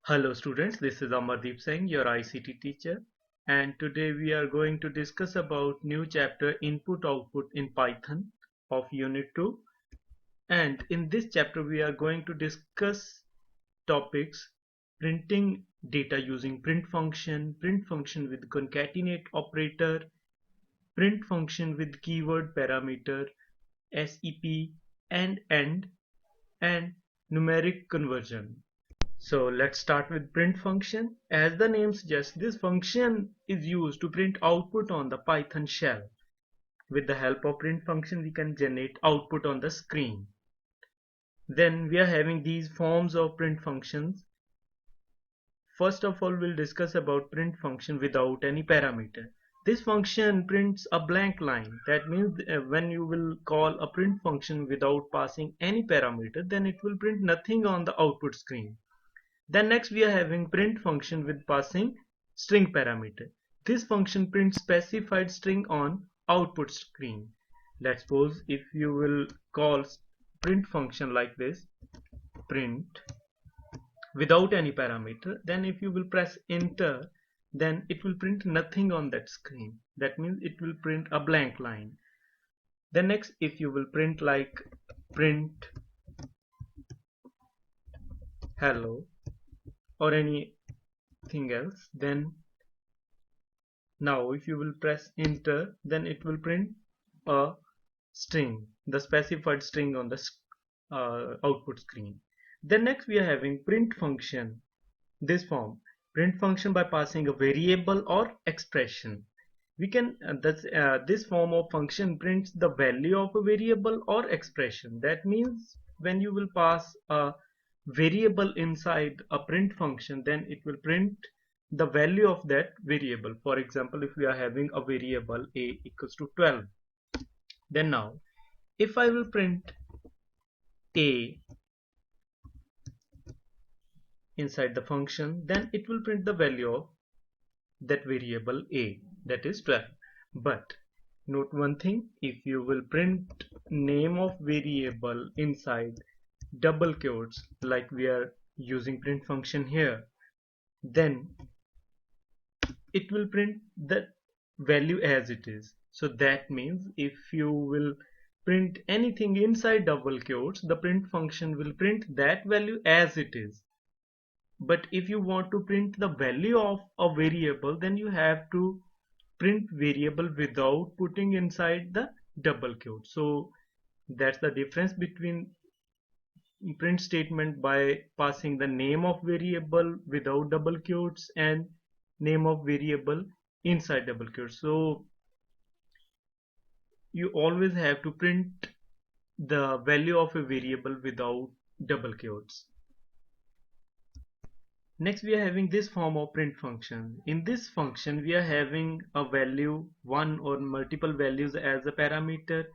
Hello students, this is Amardeep Singh, your ICT teacher, and today we are going to discuss about new chapter Input Output in Python of Unit 2. And in this chapter we are going to discuss topics printing data using print function with concatenate operator, print function with keyword parameter, SEP, and end, and numeric conversion. So let's start with print function. As the name suggests, this function is used to print output on the Python shell. With the help of print function, we can generate output on the screen. Then we are having these forms of print functions. First of all, we'll discuss about print function without any parameter. This function prints a blank line. That means when you will call a print function without passing any parameter, then it will print nothing on the output screen. Then next we are having print function with passing string parameter. This function prints specified string on output screen. Let's suppose if you will call print function like this, print without any parameter, then if you will press enter, then it will print nothing on that screen. That means it will print a blank line. Then next, if you will print like print hello or anything else, then now if you will press enter, then it will print a string, the specified string on the output screen. Then next we are having print function, this form, print function by passing a variable or expression. We can this form of function prints the value of a variable or expression. That means when you will pass a variable inside a print function, then it will print the value of that variable. For example, if we are having a variable a equals to 12, then now if I will print a inside the function, then it will print the value of that variable a, that is 12. But note one thing, if you will print name of variable inside double quotes like we are using print function here, then it will print the value as it is. So that means if you will print anything inside double quotes, the print function will print that value as it is. But if you want to print the value of a variable, then you have to print variable without putting inside the double quote. So that's the difference between print statement by passing the name of variable without double quotes and name of variable inside double quotes. So you always have to print the value of a variable without double quotes. Next we are having this form of print function. In this function we are having a value, one or multiple values as a parameter,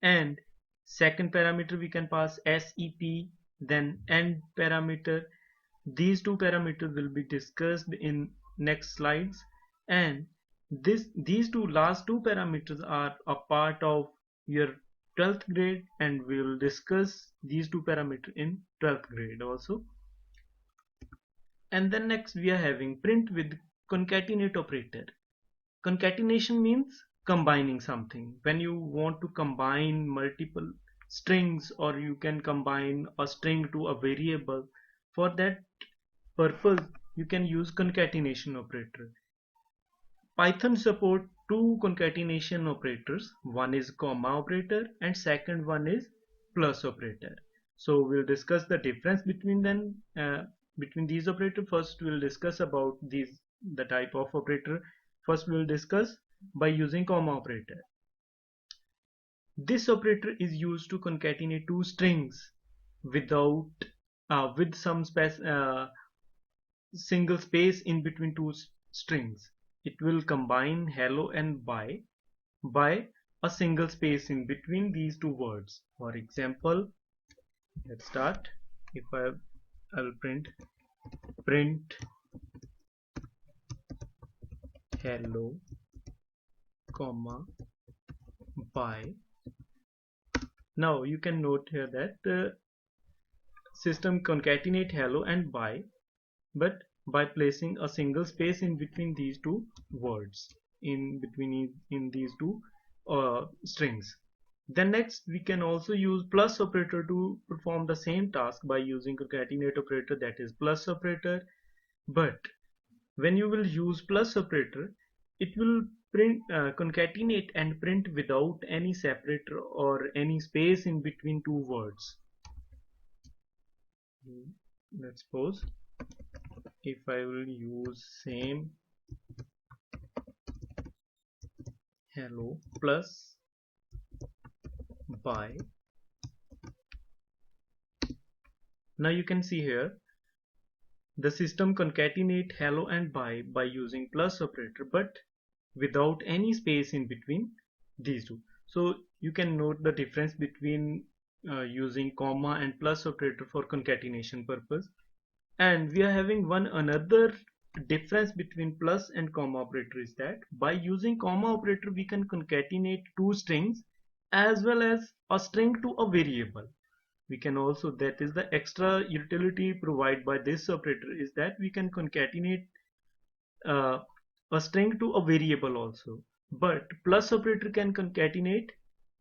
and second parameter we can pass SEP, then end parameter. These two parameters will be discussed in next slides, and these last two parameters are a part of your 12th grade, and we will discuss these two parameters in 12th grade also. And then next we are having print with concatenate operator. Concatenation means combining something. When you want to combine multiple strings, or you can combine a string to a variable, for that purpose you can use concatenation operator. Python support two concatenation operators. One is comma operator and second one is plus operator. So we'll discuss the difference between them, between these operators. First we'll discuss about the type of operator. First we'll discuss by using comma operator. This operator is used to concatenate two strings without with some single space in between two strings. It will combine hello and by a single space in between these two words. For example, let's start. If I will print hello comma by. Now you can note here that the system concatenate hello and by, but by placing a single space in between these two words, in these two strings. Then next we can also use plus operator to perform the same task by using concatenate operator, that is plus operator. But when you will use plus operator, it will concatenate and print without any separator or any space in between two words. Let's suppose if I will use same hello plus by, now you can see here the system concatenate hello and by using plus operator, but without any space in between these two. So you can note the difference between using comma and plus operator for concatenation purpose. And we are having one another difference between plus and comma operator is that by using comma operator we can concatenate two strings as well as a string to a variable. We can also, that is the extra utility provided by this operator, is that we can concatenate uh, a string to a variable also. But plus operator can concatenate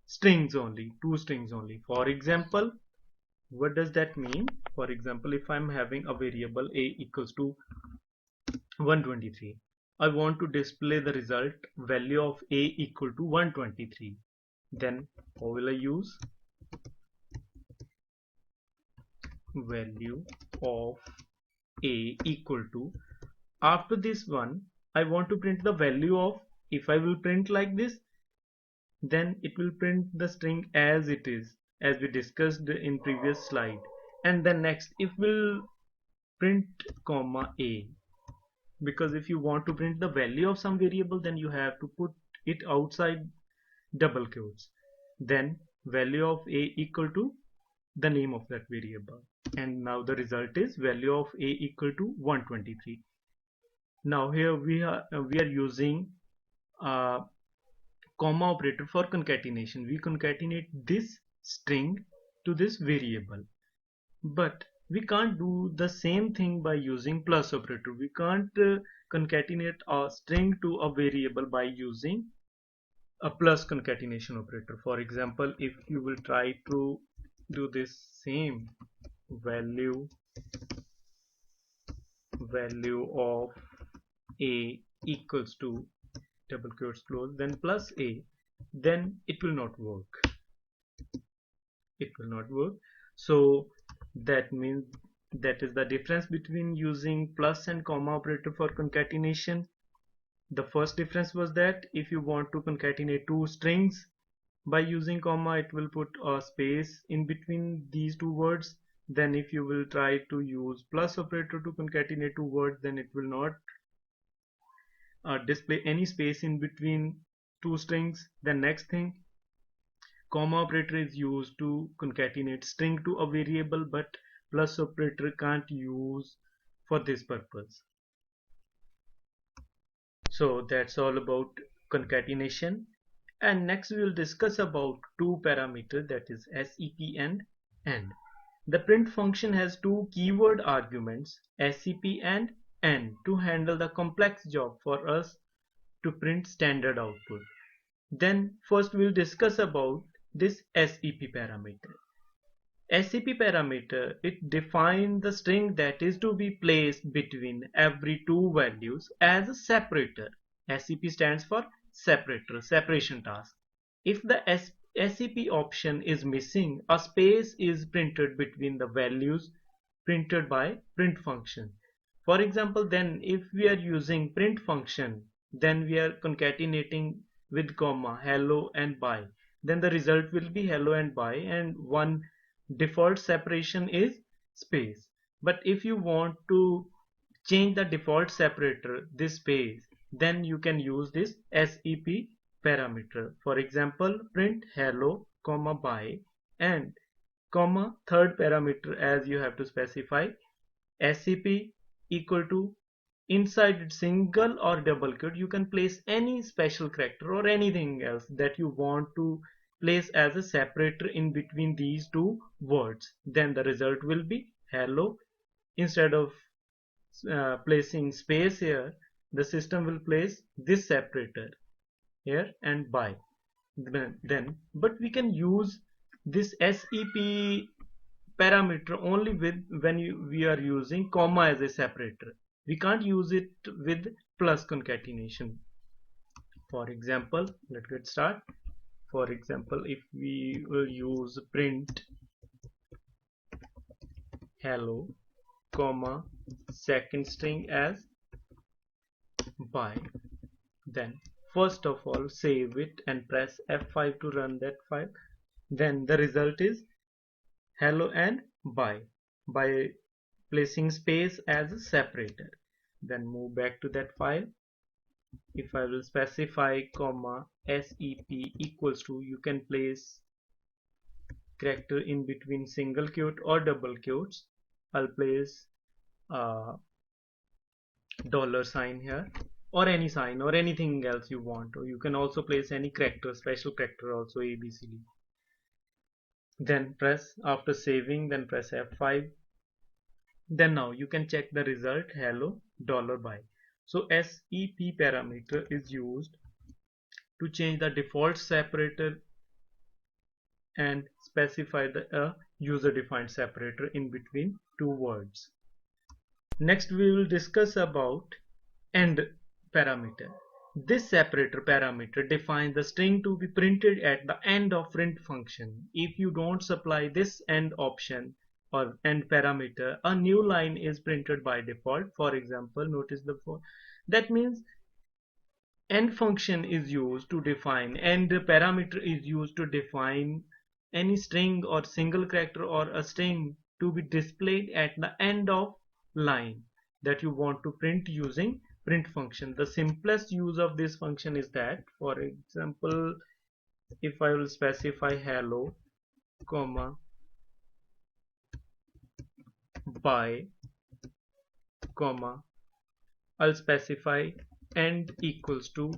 strings only, two strings only. For example, what does that mean? For example, if I'm having a variable a equals to 123, I want to display the result value of a equal to 123. Then how will I use value of a equal to, after this one I want to print the value of, if I will print like this, then it will print the string as it is, as we discussed in previous slide. And then next if we'll print comma a, because if you want to print the value of some variable, then you have to put it outside double quotes. Then value of a equal to the name of that variable, and now the result is value of a equal to 123. Now here we are using comma operator for concatenation. We concatenate this string to this variable, but we can't do the same thing by using plus operator. We can't concatenate a string to a variable by using a plus concatenation operator. For example, if you will try to do this same value of a equals to double quotes close then plus a, then it will not work. So that means that is the difference between using plus and comma operator for concatenation. The first difference was that if you want to concatenate two strings by using comma, it will put a space in between these two words. Then if you will try to use plus operator to concatenate two words, then it will not display any space in between two strings. The next thing, comma operator is used to concatenate string to a variable, but plus operator can't use for this purpose. So that's all about concatenation. And next we will discuss about two parameters, that is SEP and AND. The print function has two keyword arguments, SEP and AND, to handle the complex job for us to print standard output. Then first we will discuss about this SEP parameter. SEP parameter, it defines the string that is to be placed between every two values as a separator. SEP stands for separator, separation task. If the SEP option is missing, a space is printed between the values printed by print function. For example, then if we are using print function, then we are concatenating with comma hello and bye, then the result will be hello and bye, and one default separation is space. But if you want to change the default separator, this space, then you can use this SEP parameter. For example, print hello comma bye and comma third parameter, as you have to specify SEP equal to, inside single or double quote you can place any special character or anything else that you want to place as a separator in between these two words. Then the result will be hello instead of placing space here, the system will place this separator here and by. Then but we can use this SEP parameter only when we are using comma as a separator. We can't use it with plus concatenation. For example, let's get start. For example, if we will use print hello comma second string as by, then first of all save it and press F5 to run that file. Then the result is hello and by placing space as a separator. Then move back to that file. If I will specify comma SEP equals to, you can place character in between single quote or double quotes. I'll place dollar sign here, or any sign or anything else you want, or you can also place any character, special character also, ABCD. Then press, after saving, then press F5. Then now you can check the result hello dollar by. So SEP parameter is used to change the default separator and specify the user defined separator in between two words. Next we will discuss about end parameter. This separator parameter defines the string to be printed at the end of print function. If you don't supply this end option or end parameter, a new line is printed by default. For example, notice the that means end function is used to define, and the parameter is used to define any string or single character or a string to be displayed at the end of line that you want to print using print function. The simplest use of this function is that, for example, if I will specify hello comma by comma, I'll specify end equals to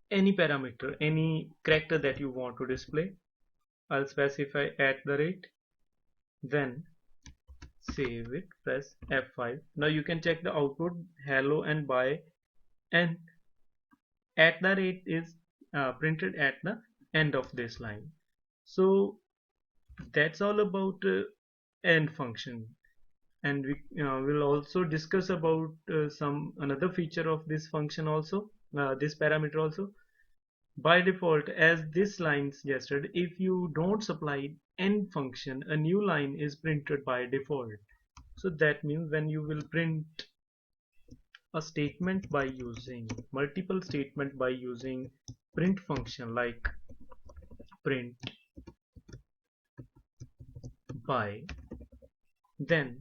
any parameter, any character that you want to display. I'll specify at the rate, then save it, press F5. Now you can check the output hello and by, and at the rate is printed at the end of this line. So that's all about end function, and we will also discuss about some another feature of this function also, this parameter also. By default, as this line suggested, if you don't supply end function, a new line is printed by default. So that means when you will print a statement by using multiple statement by using print function like print by, then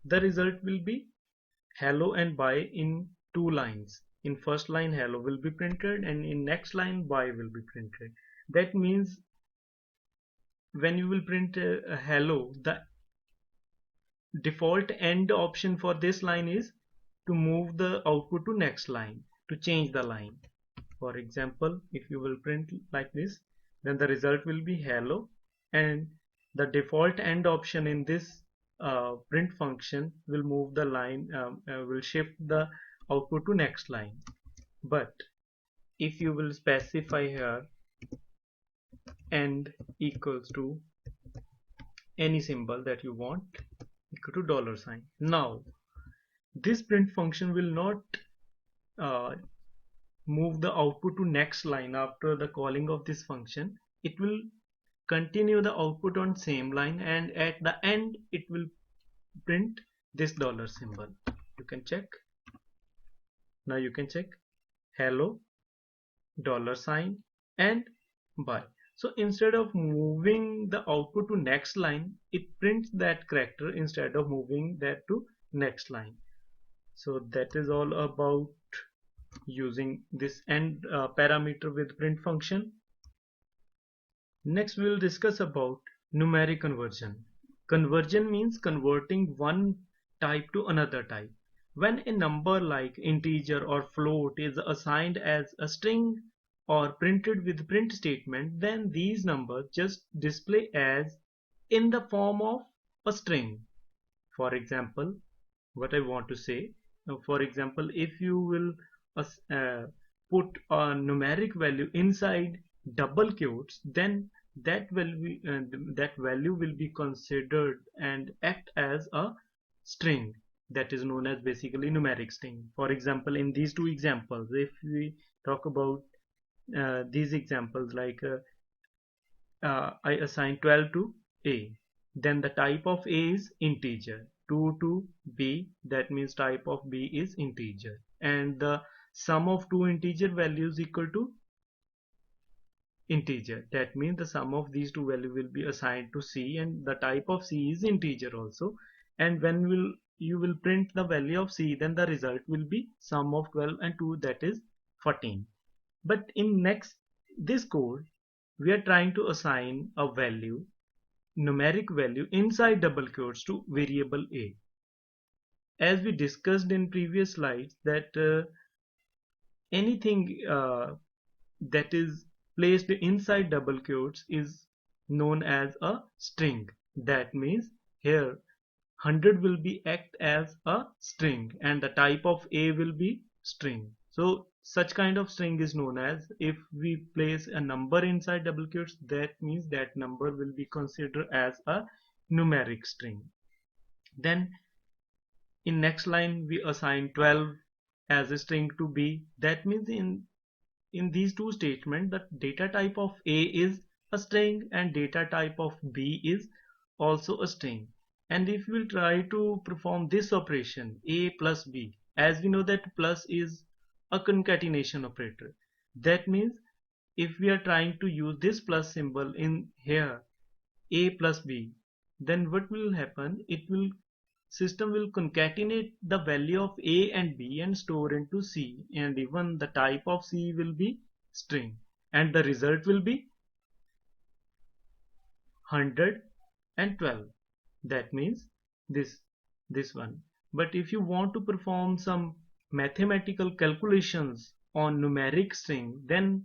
the result will be hello and by in two lines. In first line hello will be printed, and in next line by will be printed. That means when you will print a hello, the default end option for this line is to move the output to next line, to change the line. For example, if you will print like this, then the result will be hello, and the default end option in this print function will move the line, will shift the output to next line. But if you will specify here end equals to any symbol that you want, equal to dollar sign, now this print function will not move the output to next line after the calling of this function. It will continue the output on same line, and at the end it will print this dollar symbol. You can check. Now you can check hello dollar sign and by. So instead of moving the output to next line, it prints that character instead of moving that to next line. So that is all about using this end parameter with print function. Next we will discuss about numeric conversion. Conversion means converting one type to another type. When a number like integer or float is assigned as a string or printed with print statement, then these numbers just display as in the form of a string. For example, what I want to say. For example, if you will put a numeric value inside double quotes, then that value will be considered and act as a string, that is known as basically numeric string. For example, in these two examples, if we talk about these examples, like I assign 12 to A, then the type of A is integer. 2 to B, that means type of B is integer. And the sum of two integer values equal to integer. That means the sum of these two values will be assigned to C, and the type of C is integer also. And when you will print the value of C, then the result will be sum of 12 and 2, that is 14. But in this code, we are trying to assign a value, numeric value, inside double quotes to variable A. As we discussed in previous slides, that anything that is placed inside double quotes is known as a string. That means here 100 will be act as a string and the type of A will be string. So such kind of string is known as, if we place a number inside double quotes, that means that number will be considered as a numeric string. Then in next line we assign 12 as a string to B. That means in these two statements, the data type of A is a string and data type of B is also a string. And if we will try to perform this operation, A plus B, as we know that plus is a concatenation operator. That means if we are trying to use this plus symbol in here, A plus B, then what will happen? System will concatenate the value of A and B and store into C, and even the type of C will be string, and the result will be 112. That means this one. But if you want to perform some mathematical calculations on numeric string, then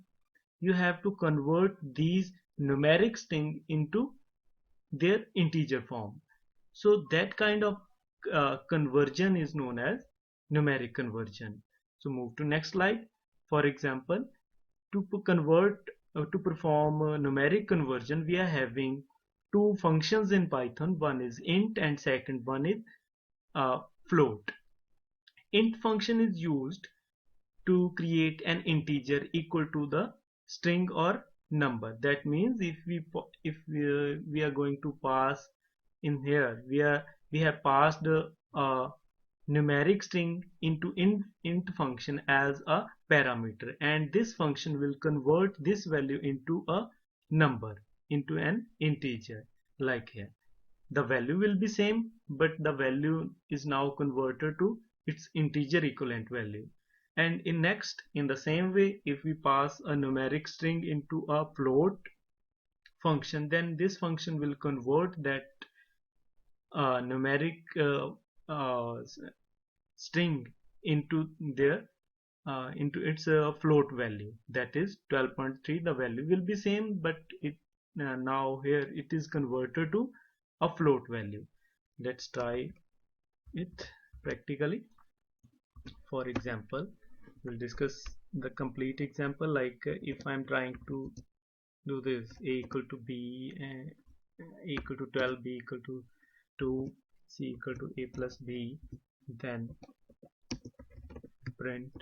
you have to convert these numeric string into their integer form. So that kind of conversion is known as numeric conversion. So move to next slide. For example, to perform numeric conversion, we are having two functions in Python. One is int and second one is float. Int function is used to create an integer equal to the string or number. That means if we are going to pass in here, we have passed a numeric string into int function as a parameter, and this function will convert this value into a number, into an integer. Like here, the value will be same, but the value is now converted to its integer equivalent value. And in the same way, if we pass a numeric string into a float function, then this function will convert that numeric string into its float value, that is 12.3. The value will be same, but now here it is converted to a float value. Let's try it practically. For example, we'll discuss the complete example, like if I'm trying to do this, A equal to B, A equal to 12, B equal to 2, C equal to A plus B, then print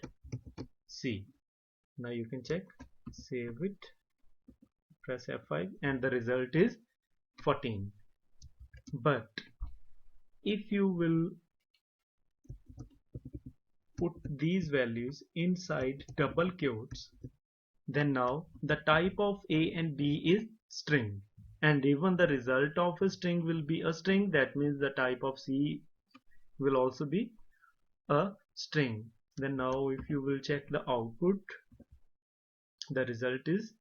C. Now you can check, save it, press F5, and the result is 14. But if you will put these values inside double quotes, then now the type of A and B is string, and even the result of a string will be a string. That means the type of C will also be a string. Then now if you will check the output, the result is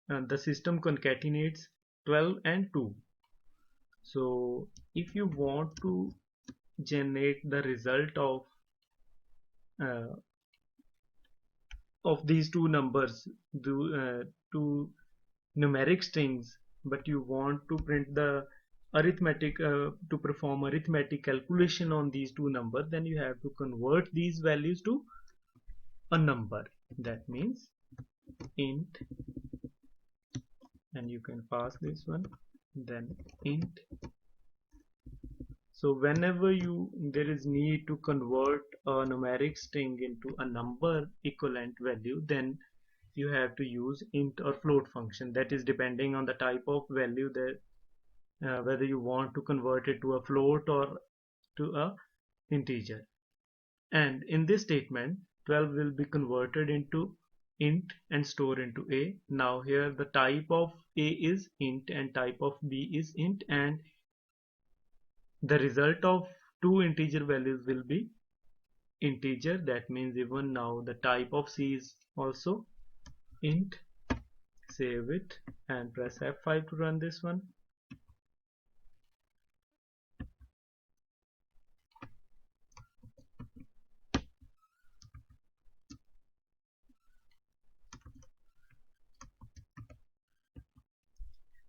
the system concatenates 12 and 2. So if you want to generate the result of these two numbers, two numeric strings, but you want to print the arithmetic to perform arithmetic calculation on these two numbers, then you have to convert these values to a number. That means int, and you can pass this one, then int. So whenever there is need to convert a numeric string into a number equivalent value, then you have to use int or float function. That is depending on the type of value that whether you want to convert it to a float or to a integer. And in this statement 12 will be converted into int and stored into a. Now here the type of a is int and type of b is int, and the result of two integer values will be integer. That means even now the type of c is also int. Save it and press F5 to run this one.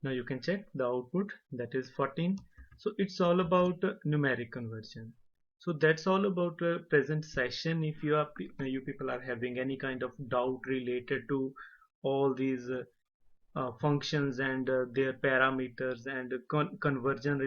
Now you can check the output, that is 14. So it's all about numeric conversion. So that's all about present session. If you people are having any kind of doubt related to all these functions and their parameters and conversion